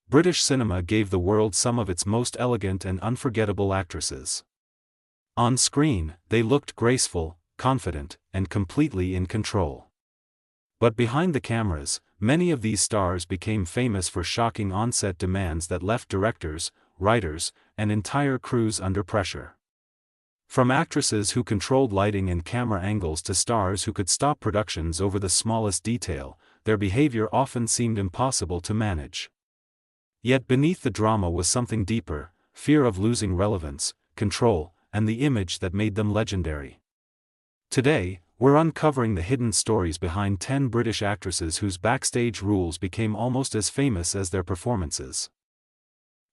British cinema gave the world some of its most elegant and unforgettable actresses. On screen, they looked graceful, confident, and completely in control. But behind the cameras, many of these stars became famous for shocking on-set demands that left directors, writers, and entire crews under pressure. From actresses who controlled lighting and camera angles to stars who could stop productions over the smallest detail, their behavior often seemed impossible to manage. Yet beneath the drama was something deeper: fear of losing relevance, control, and the image that made them legendary. Today, we're uncovering the hidden stories behind 10 British actresses whose backstage rules became almost as famous as their performances.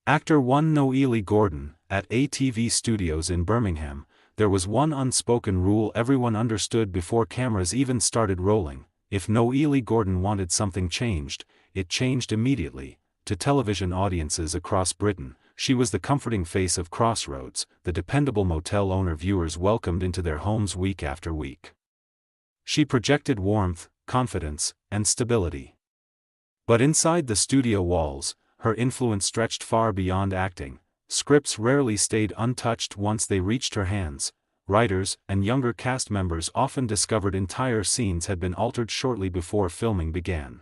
Actor 1 Noelle Gordon. At ATV Studios in Birmingham, there was one unspoken rule everyone understood before cameras even started rolling: if Noelle Gordon wanted something changed, it changed immediately. To television audiences across Britain, she was the comforting face of Crossroads, the dependable motel owner viewers welcomed into their homes week after week. She projected warmth, confidence, and stability. But inside the studio walls, her influence stretched far beyond acting. Scripts rarely stayed untouched once they reached her hands. Writers and younger cast members often discovered entire scenes had been altered shortly before filming began.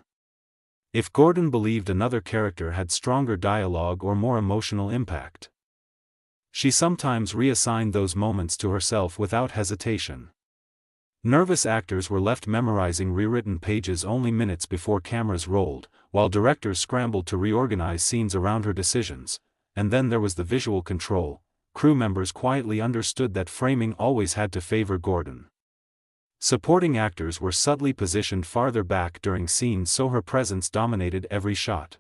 If Gordon believed another character had stronger dialogue or more emotional impact, she sometimes reassigned those moments to herself without hesitation. Nervous actors were left memorizing rewritten pages only minutes before cameras rolled, while directors scrambled to reorganize scenes around her decisions. And then there was the visual control. Crew members quietly understood that framing always had to favor Gordon. Supporting actors were subtly positioned farther back during scenes so her presence dominated every shot.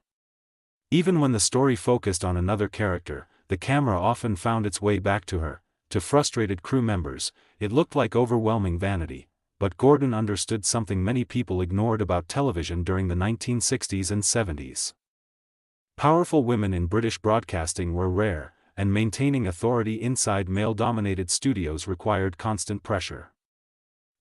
Even when the story focused on another character, the camera often found its way back to her. To frustrated crew members, it looked like overwhelming vanity, but Gordon understood something many people ignored about television during the 1960s and 70s. Powerful women in British broadcasting were rare, and maintaining authority inside male-dominated studios required constant pressure.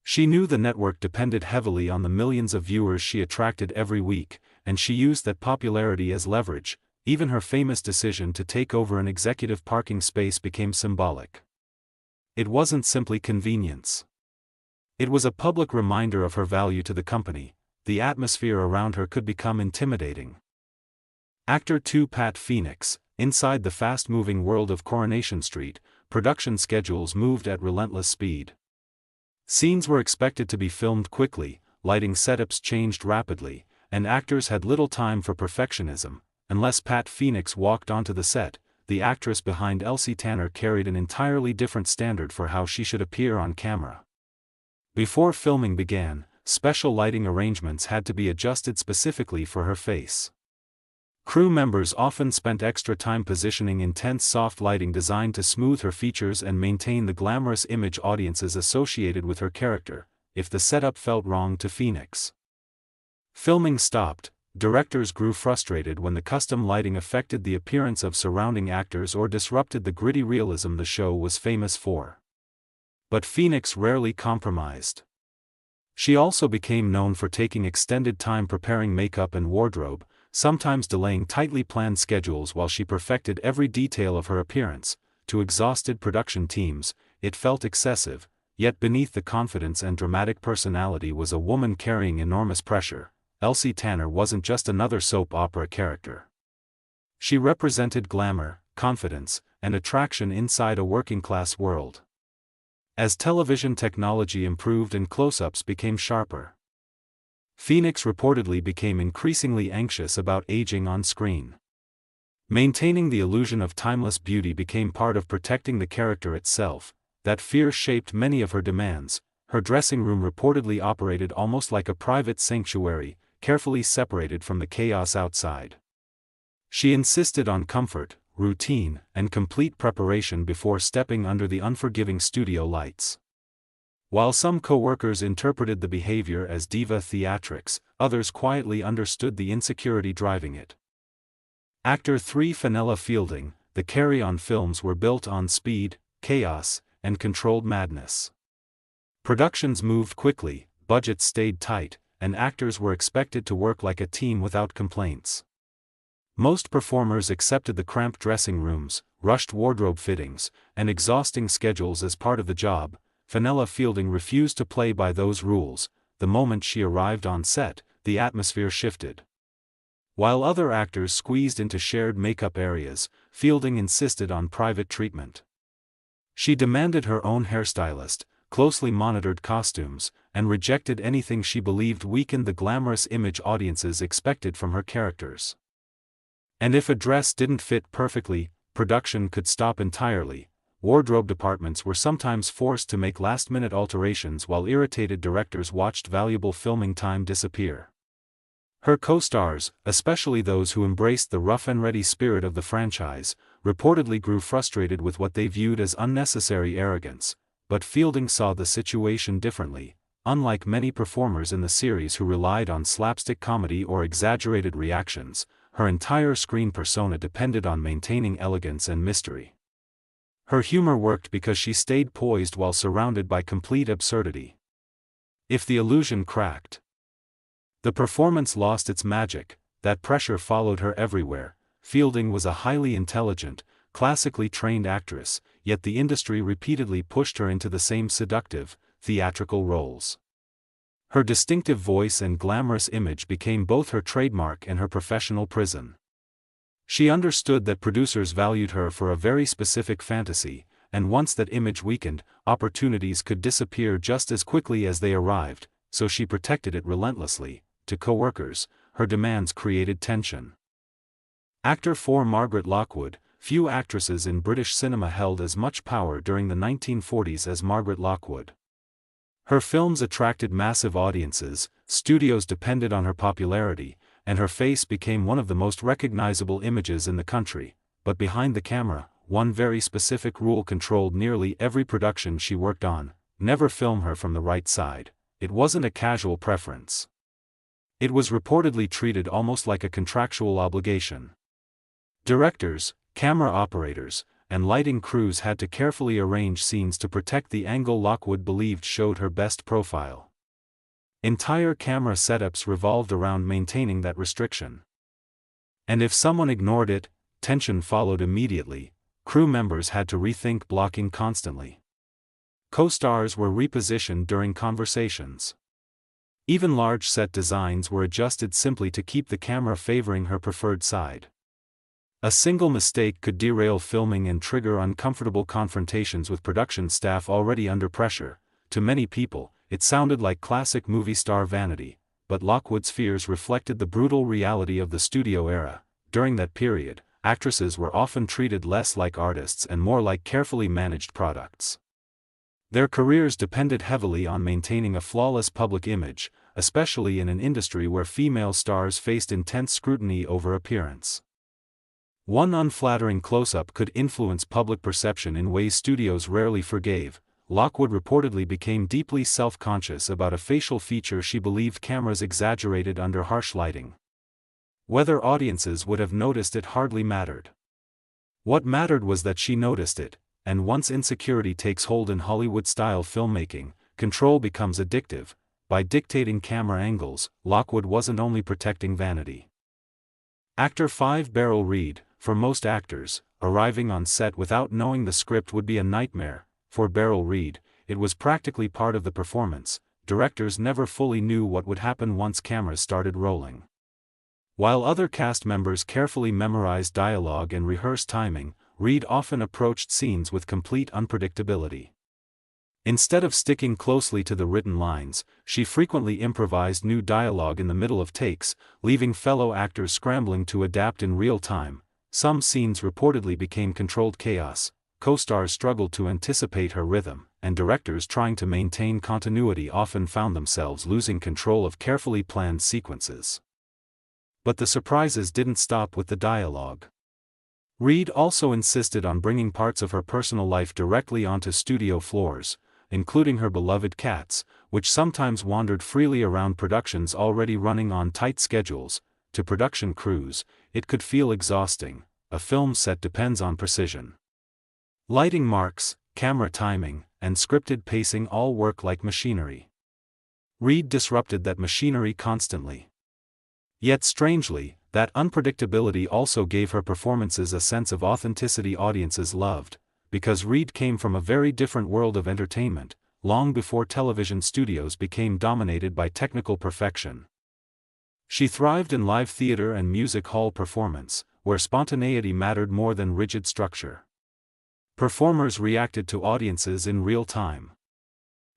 She knew the network depended heavily on the millions of viewers she attracted every week, and she used that popularity as leverage. Even her famous decision to take over an executive parking space became symbolic. It wasn't simply convenience. It was a public reminder of her value to the company. The atmosphere around her could become intimidating. Actor 2 Pat Phoenix. Inside the fast-moving world of Coronation Street, production schedules moved at relentless speed. Scenes were expected to be filmed quickly, lighting setups changed rapidly, and actors had little time for perfectionism. Unless Pat Phoenix walked onto the set, the actress behind Elsie Tanner carried an entirely different standard for how she should appear on camera. Before filming began, special lighting arrangements had to be adjusted specifically for her face. Crew members often spent extra time positioning intense soft lighting designed to smooth her features and maintain the glamorous image audiences associated with her character. If the setup felt wrong to Phoenix, filming stopped. Directors grew frustrated when the custom lighting affected the appearance of surrounding actors or disrupted the gritty realism the show was famous for. But Phoenix rarely compromised. She also became known for taking extended time preparing makeup and wardrobe, sometimes delaying tightly planned schedules while she perfected every detail of her appearance. To exhausted production teams, it felt excessive, yet beneath the confidence and dramatic personality was a woman carrying enormous pressure. Elsie Tanner wasn't just another soap opera character. She represented glamour, confidence, and attraction inside a working-class world. As television technology improved and close-ups became sharper, Phoenix reportedly became increasingly anxious about aging on screen. Maintaining the illusion of timeless beauty became part of protecting the character itself. That fear shaped many of her demands. Her dressing room reportedly operated almost like a private sanctuary, carefully separated from the chaos outside. She insisted on comfort, routine, and complete preparation before stepping under the unforgiving studio lights. While some co-workers interpreted the behavior as diva theatrics, others quietly understood the insecurity driving it. Actor 3 Fenella Fielding. The Carry-On films were built on speed, chaos, and controlled madness. Productions moved quickly, budgets stayed tight, and actors were expected to work like a team without complaints. Most performers accepted the cramped dressing rooms, rushed wardrobe fittings, and exhausting schedules as part of the job. Fenella Fielding refused to play by those rules. The moment she arrived on set, the atmosphere shifted. While other actors squeezed into shared makeup areas, Fielding insisted on private treatment. She demanded her own hairstylist, closely monitored costumes, and rejected anything she believed weakened the glamorous image audiences expected from her characters. And if a dress didn't fit perfectly, production could stop entirely. Wardrobe departments were sometimes forced to make last-minute alterations while irritated directors watched valuable filming time disappear. Her co-stars, especially those who embraced the rough-and-ready spirit of the franchise, reportedly grew frustrated with what they viewed as unnecessary arrogance, but Fielding saw the situation differently. Unlike many performers in the series who relied on slapstick comedy or exaggerated reactions, her entire screen persona depended on maintaining elegance and mystery. Her humor worked because she stayed poised while surrounded by complete absurdity. If the illusion cracked, the performance lost its magic. That pressure followed her everywhere. Fielding was a highly intelligent, classically trained actress, yet the industry repeatedly pushed her into the same seductive, theatrical roles. Her distinctive voice and glamorous image became both her trademark and her professional prison. She understood that producers valued her for a very specific fantasy, and once that image weakened, opportunities could disappear just as quickly as they arrived, so she protected it relentlessly. To co-workers, her demands created tension. Actor for Margaret Lockwood. Few actresses in British cinema held as much power during the 1940s as Margaret Lockwood. Her films attracted massive audiences, studios depended on her popularity, and her face became one of the most recognizable images in the country. But behind the camera, one very specific rule controlled nearly every production she worked on: never film her from the right side. It wasn't a casual preference. It was reportedly treated almost like a contractual obligation. Directors, camera operators, and lighting crews had to carefully arrange scenes to protect the angle Lockwood believed showed her best profile. Entire camera setups revolved around maintaining that restriction. And if someone ignored it, tension followed immediately. Crew members had to rethink blocking constantly. Co-stars were repositioned during conversations. Even large set designs were adjusted simply to keep the camera favoring her preferred side. A single mistake could derail filming and trigger uncomfortable confrontations with production staff already under pressure. To many people, it sounded like classic movie star vanity, but Lockwood's fears reflected the brutal reality of the studio era. During that period, actresses were often treated less like artists and more like carefully managed products. Their careers depended heavily on maintaining a flawless public image, especially in an industry where female stars faced intense scrutiny over appearance. One unflattering close-up could influence public perception in ways studios rarely forgave. Lockwood reportedly became deeply self-conscious about a facial feature she believed cameras exaggerated under harsh lighting. Whether audiences would have noticed it hardly mattered. What mattered was that she noticed it, and once insecurity takes hold in Hollywood-style filmmaking, control becomes addictive. By dictating camera angles, Lockwood wasn't only protecting vanity. Actor 5 Beryl Reid. For most actors, arriving on set without knowing the script would be a nightmare. For Beryl Reid, it was practically part of the performance. Directors never fully knew what would happen once cameras started rolling. While other cast members carefully memorized dialogue and rehearsed timing, Reid often approached scenes with complete unpredictability. Instead of sticking closely to the written lines, she frequently improvised new dialogue in the middle of takes, leaving fellow actors scrambling to adapt in real time. Some scenes reportedly became controlled chaos. Co-stars struggled to anticipate her rhythm, and directors trying to maintain continuity often found themselves losing control of carefully planned sequences. But the surprises didn't stop with the dialogue. Reid also insisted on bringing parts of her personal life directly onto studio floors, including her beloved cats, which sometimes wandered freely around productions already running on tight schedules. To production crews, it could feel exhausting. A film set depends on precision. Lighting marks, camera timing, and scripted pacing all work like machinery. Reid disrupted that machinery constantly. Yet strangely, That unpredictability also gave her performances a sense of authenticity audiences loved, because Reed came from a very different world of entertainment, long before television studios became dominated by technical perfection. She thrived in live theater and music hall performance, where spontaneity mattered more than rigid structure. Performers reacted to audiences in real time.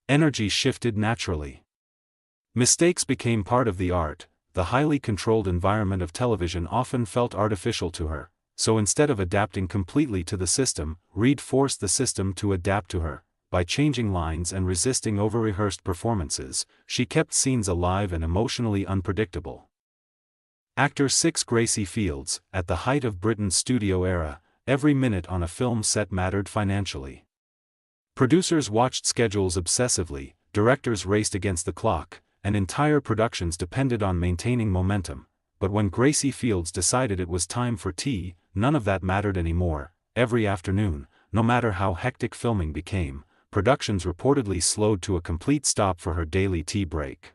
Energy shifted naturally. Mistakes became part of the art. The highly controlled environment of television often felt artificial to her, so instead of adapting completely to the system, Reed forced the system to adapt to her. By changing lines and resisting over-rehearsed performances, she kept scenes alive and emotionally unpredictable. Actor 6 Gracie Fields, at the height of Britain's studio era, every minute on a film set mattered financially. Producers watched schedules obsessively, directors raced against the clock, and entire productions depended on maintaining momentum. But when Gracie Fields decided it was time for tea, none of that mattered anymore. Every afternoon, no matter how hectic filming became, productions reportedly slowed to a complete stop for her daily tea break.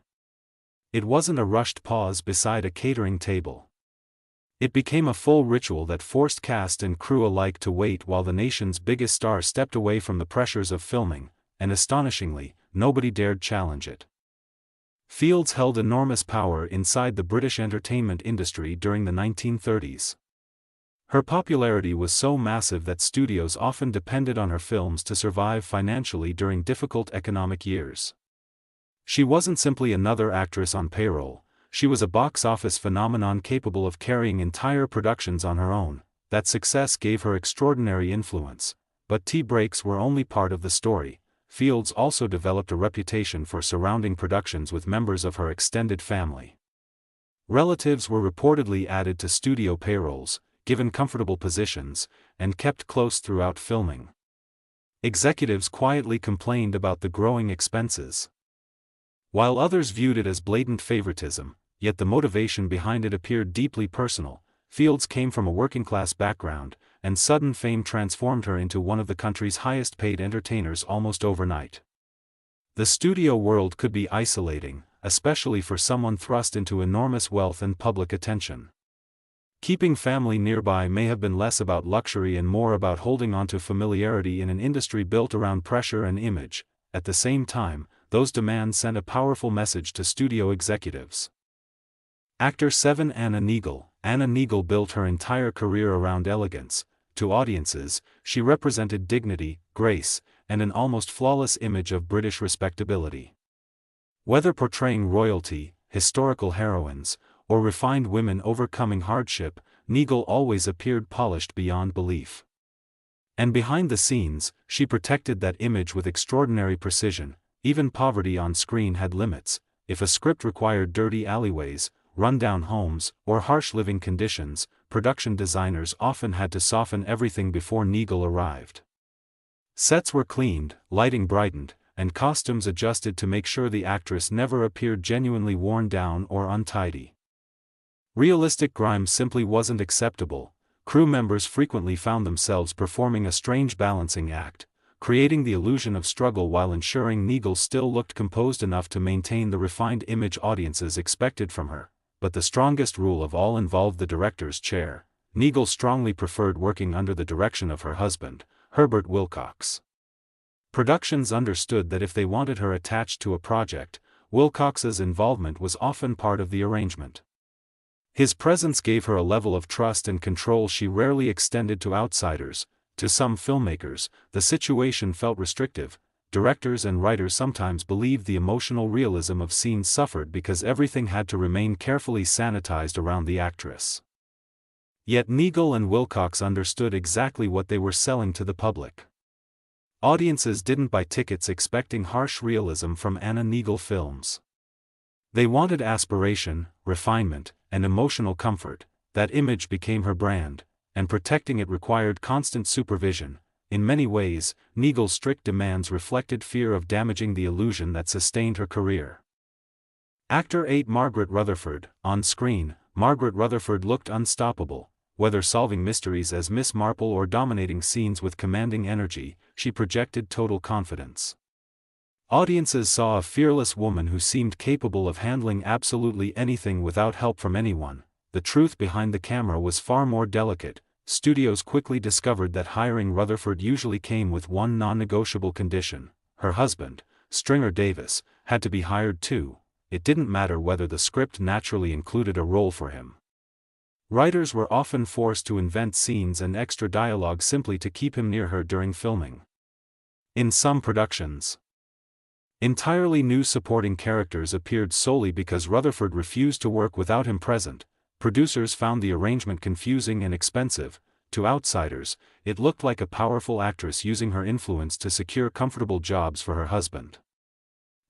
It wasn't a rushed pause beside a catering table. It became a full ritual that forced cast and crew alike to wait while the nation's biggest star stepped away from the pressures of filming, and astonishingly, nobody dared challenge it. Fields held enormous power inside the British entertainment industry during the 1930s. Her popularity was so massive that studios often depended on her films to survive financially during difficult economic years. She wasn't simply another actress on payroll, she was a box office phenomenon capable of carrying entire productions on her own. That success gave her extraordinary influence, but tea breaks were only part of the story. Fields also developed a reputation for surrounding productions with members of her extended family. Relatives were reportedly added to studio payrolls, given comfortable positions, and kept close throughout filming. Executives quietly complained about the growing expenses. While others viewed it as blatant favoritism, yet the motivation behind it appeared deeply personal. Fields came from a working-class background, and sudden fame transformed her into one of the country's highest-paid entertainers almost overnight. The studio world could be isolating, especially for someone thrust into enormous wealth and public attention. Keeping family nearby may have been less about luxury and more about holding on to familiarity in an industry built around pressure and image. At the same time, those demands sent a powerful message to studio executives. Actor 7 Anna Neagle. Anna Neagle built her entire career around elegance. To audiences, she represented dignity, grace, and an almost flawless image of British respectability. Whether portraying royalty, historical heroines, or refined women overcoming hardship, Neagle always appeared polished beyond belief. And behind the scenes, she protected that image with extraordinary precision. Even poverty on screen had limits. If a script required dirty alleyways, run-down homes, or harsh living conditions, production designers often had to soften everything before Neagle arrived. Sets were cleaned, lighting brightened, and costumes adjusted to make sure the actress never appeared genuinely worn down or untidy. Realistic grime simply wasn't acceptable. Crew members frequently found themselves performing a strange balancing act, creating the illusion of struggle while ensuring Neagle still looked composed enough to maintain the refined image audiences expected from her. But the strongest rule of all involved the director's chair. Neagle strongly preferred working under the direction of her husband, Herbert Wilcox. Productions understood that if they wanted her attached to a project, Wilcox's involvement was often part of the arrangement. His presence gave her a level of trust and control she rarely extended to outsiders. To some filmmakers, the situation felt restrictive. Directors and writers sometimes believed the emotional realism of scenes suffered because everything had to remain carefully sanitized around the actress. Yet Neagle and Wilcox understood exactly what they were selling to the public. Audiences didn't buy tickets expecting harsh realism from Anna Neagle films. They wanted aspiration, refinement, and emotional comfort. That image became her brand, and protecting it required constant supervision. In many ways, Neagle's strict demands reflected fear of damaging the illusion that sustained her career. Actor 8 Margaret Rutherford. On screen, Margaret Rutherford looked unstoppable. Whether solving mysteries as Miss Marple or dominating scenes with commanding energy, she projected total confidence. Audiences saw a fearless woman who seemed capable of handling absolutely anything without help from anyone. the truth behind the camera was far more delicate. Studios quickly discovered that hiring Rutherford usually came with one non-negotiable condition: her husband, Stringer Davis, had to be hired too. It didn't matter whether the script naturally included a role for him. Writers were often forced to invent scenes and extra dialogue simply to keep him near her during filming. In some productions, entirely new supporting characters appeared solely because Rutherford refused to work without him present. Producers found the arrangement confusing and expensive. To outsiders, it looked like a powerful actress using her influence to secure comfortable jobs for her husband.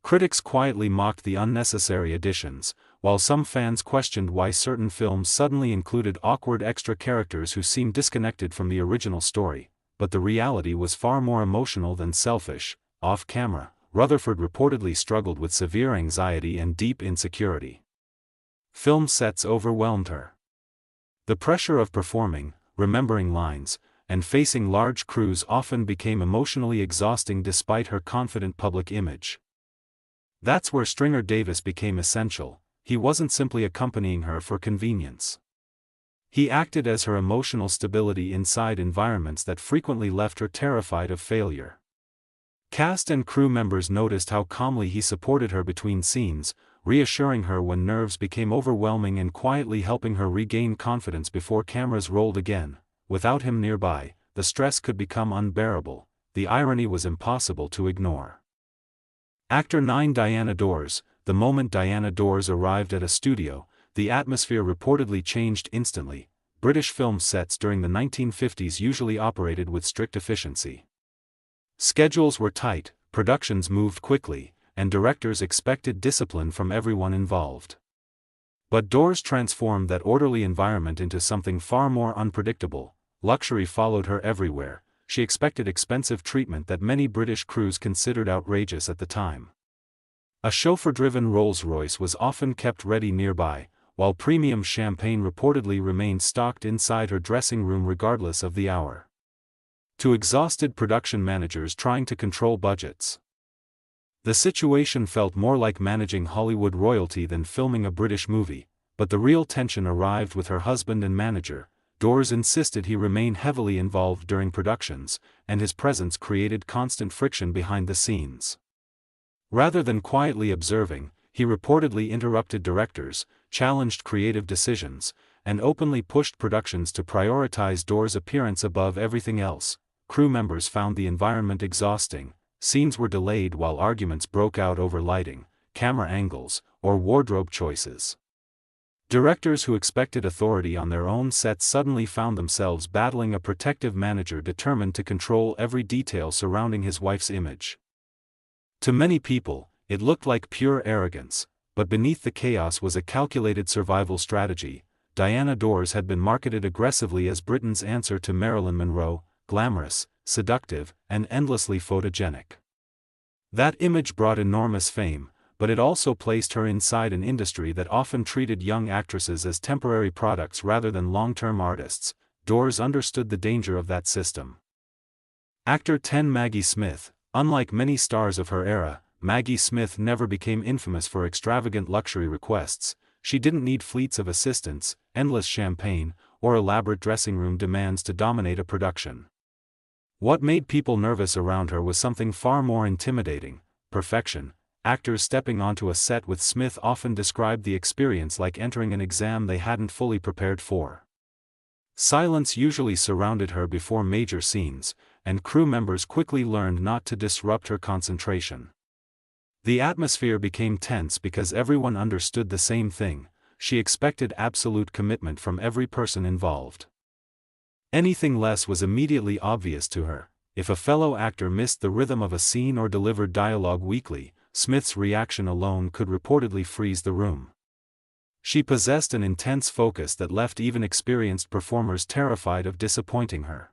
Critics quietly mocked the unnecessary additions, while some fans questioned why certain films suddenly included awkward extra characters who seemed disconnected from the original story. But the reality was far more emotional than selfish. Off-camera, Rutherford reportedly struggled with severe anxiety and deep insecurity. Film sets overwhelmed her. The pressure of performing, remembering lines, and facing large crews often became emotionally exhausting despite her confident public image. That's where Stringer Davis became essential. He wasn't simply accompanying her for convenience. He acted as her emotional stability inside environments that frequently left her terrified of failure. Cast and crew members noticed how calmly he supported her between scenes, reassuring her when nerves became overwhelming and quietly helping her regain confidence before cameras rolled again. Without him nearby, the stress could become unbearable. The irony was impossible to ignore. Actor 9 Diana Dors. The moment Diana Dors arrived at a studio, the atmosphere reportedly changed instantly. British film sets during the 1950s usually operated with strict efficiency. Schedules were tight, productions moved quickly, and directors expected discipline from everyone involved. But Dors transformed that orderly environment into something far more unpredictable. Luxury followed her everywhere. She expected expensive treatment that many British crews considered outrageous at the time. A chauffeur-driven Rolls-Royce was often kept ready nearby, while premium champagne reportedly remained stocked inside her dressing room regardless of the hour. To exhausted production managers trying to control budgets, the situation felt more like managing Hollywood royalty than filming a British movie. But the real tension arrived with her husband and manager. Dors insisted he remain heavily involved during productions, and his presence created constant friction behind the scenes. Rather than quietly observing, he reportedly interrupted directors, challenged creative decisions, and openly pushed productions to prioritize Dors' appearance above everything else. Crew members found the environment exhausting. Scenes were delayed while arguments broke out over lighting, camera angles, or wardrobe choices. Directors who expected authority on their own sets suddenly found themselves battling a protective manager determined to control every detail surrounding his wife's image. To many people, it looked like pure arrogance, but beneath the chaos was a calculated survival strategy. Diana Dors had been marketed aggressively as Britain's answer to Marilyn Monroe: glamorous, seductive, and endlessly photogenic. That image brought enormous fame, but it also placed her inside an industry that often treated young actresses as temporary products rather than long-term artists. Dors understood the danger of that system. Actor 10 Maggie Smith. Unlike many stars of her era, Maggie Smith never became infamous for extravagant luxury requests. She didn't need fleets of assistants, endless champagne, or elaborate dressing room demands to dominate a production. What made people nervous around her was something far more intimidating: perfection. Actors stepping onto a set with Smith often described the experience like entering an exam they hadn't fully prepared for. Silence usually surrounded her before major scenes, and crew members quickly learned not to disrupt her concentration. The atmosphere became tense because everyone understood the same thing: she expected absolute commitment from every person involved. Anything less was immediately obvious to her. If a fellow actor missed the rhythm of a scene or delivered dialogue weakly, Smith's reaction alone could reportedly freeze the room. She possessed an intense focus that left even experienced performers terrified of disappointing her.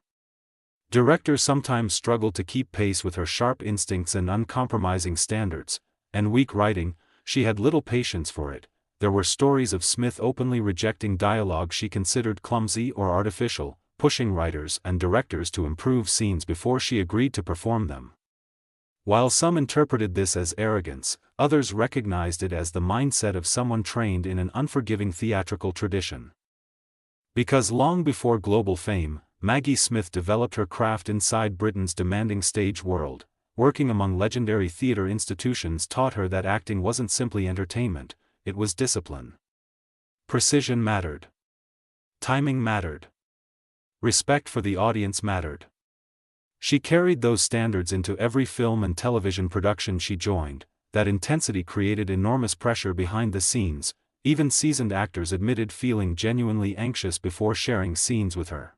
Directors sometimes struggled to keep pace with her sharp instincts and uncompromising standards, and weak writing. She had little patience for it. There were stories of Smith openly rejecting dialogue she considered clumsy or artificial, pushing writers and directors to improve scenes before she agreed to perform them. While some interpreted this as arrogance, others recognized it as the mindset of someone trained in an unforgiving theatrical tradition. Because long before global fame, Maggie Smith developed her craft inside Britain's demanding stage world. Working among legendary theatre institutions taught her that acting wasn't simply entertainment, it was discipline. Precision mattered. Timing mattered. Respect for the audience mattered. She carried those standards into every film and television production she joined. That intensity created enormous pressure behind the scenes. Even seasoned actors admitted feeling genuinely anxious before sharing scenes with her.